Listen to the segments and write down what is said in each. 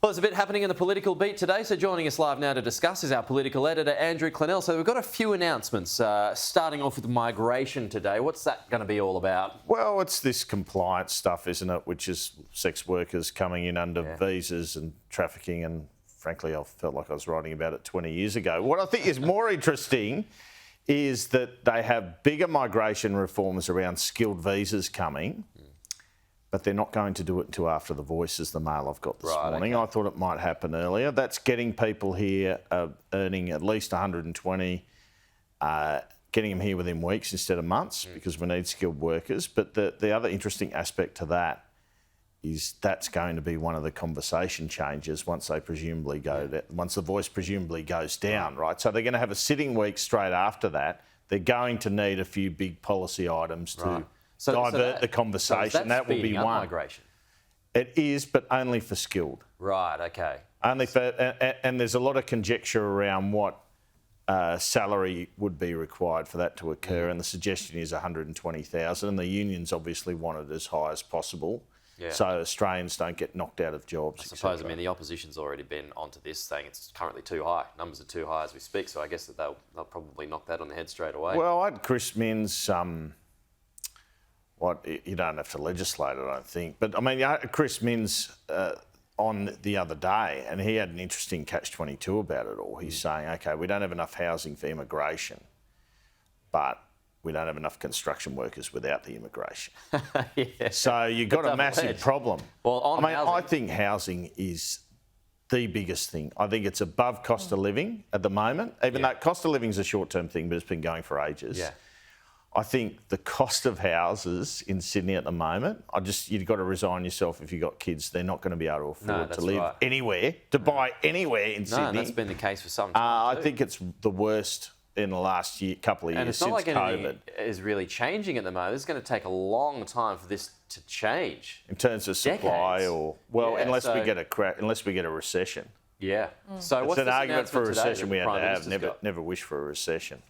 Well, there's a bit happening in the political beat today, so joining us live now to discuss is our political editor, Andrew Clennell. So we've got a few announcements, starting off with migration today. What's that going to be all about? Well, it's this compliance stuff, isn't it, which is sex workers coming in under visas and trafficking, and frankly, I felt like I was writing about it 20 years ago. What I think is more interesting is that they have bigger migration reforms around skilled visas coming, but they're not going to do it until after the Voice, is the mail I've got this morning. Okay. I thought it might happen earlier. That's getting people here earning at least 120, getting them here within weeks instead of months, because we need skilled workers. But the other interesting aspect to that is that's going to be one of the conversation changes once they presumably once the Voice presumably goes down, right? So they're going to have a sitting week straight after that. They're going to need a few big policy items to divert the conversation. So that will be one. Migration. It is, but only for skilled. Right. Okay. Only for, and there's a lot of conjecture around what salary would be required for that to occur, and the suggestion is 120,000. And the unions obviously want it as high as possible, so Australians don't get knocked out of jobs. I suppose. I mean, the opposition's already been onto this, saying it's currently too high. Numbers are too high as we speak. So I guess that they'll probably knock that on the head straight away. Well, I had Chris Minns. You don't have to legislate it, I don't think. But, I mean, Chris Minns on the other day, and he had an interesting catch-22 about it all. He's saying, OK, we don't have enough housing for immigration, but we don't have enough construction workers without the immigration. So you've got a massive problem. Well, I think housing is the biggest thing. I think it's above cost of living at the moment, even though cost of living is a short-term thing, but it's been going for ages. Yeah. I think the cost of houses in Sydney at the moment, you've got to resign yourself if you've got kids. They're not going to be able to afford to live anywhere, to buy anywhere in Sydney. No, that's been the case for some time I think it's the worst in the last couple of years since COVID. And it's not like anything is really changing at the moment. It's going to take a long time for this to change. In terms of supply, unless we get a recession. Yeah. So what's an this argument for a today recession we had to have. Never wish for a recession.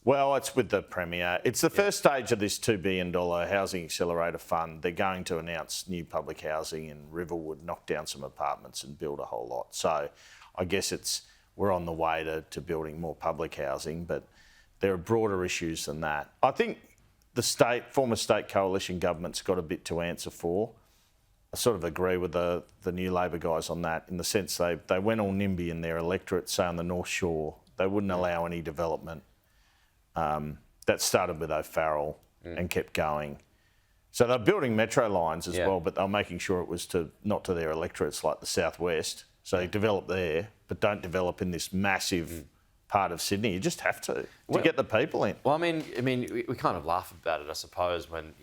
Well, it's with the Premier. It's the first stage of this $2 billion Housing Accelerator Fund. They're going to announce new public housing in Riverwood, knock down some apartments and build a whole lot. So I guess we're on the way to building more public housing, but there are broader issues than that. I think the former state coalition government's got a bit to answer for. I sort of agree with the new Labor guys on that, in the sense they went all NIMBY in their electorate, say on the North Shore. They wouldn't allow any development. That started with O'Farrell and kept going. So they're building metro lines as well, but they're making sure it was not to their electorates like the southwest. So you develop there, but don't develop in this massive part of Sydney. You just have to get the people in. Well, I mean, we kind of laugh about it, I suppose, when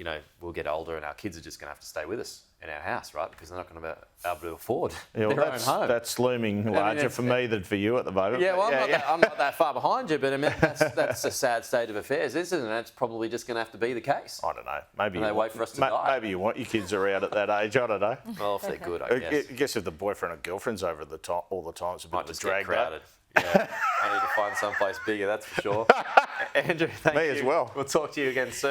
we'll get older and our kids are just going to have to stay with us in our house, right? Because they're not going to be able to afford their own home. That's looming larger for me than for you at the moment. Yeah, well, I'm not that far behind you, but I mean, that's a sad state of affairs, isn't it? It's probably just going to have to be the case. I don't know. Maybe they wait for us to die. Maybe you want your kids around at that age. I don't know. Well, if they're good, I guess. I guess if the boyfriend or girlfriend's over all the time, it's a bit of a drag. Crowded. Yeah, I need to find someplace bigger, that's for sure. Andrew, thank you. Me as well. We'll talk to you again soon.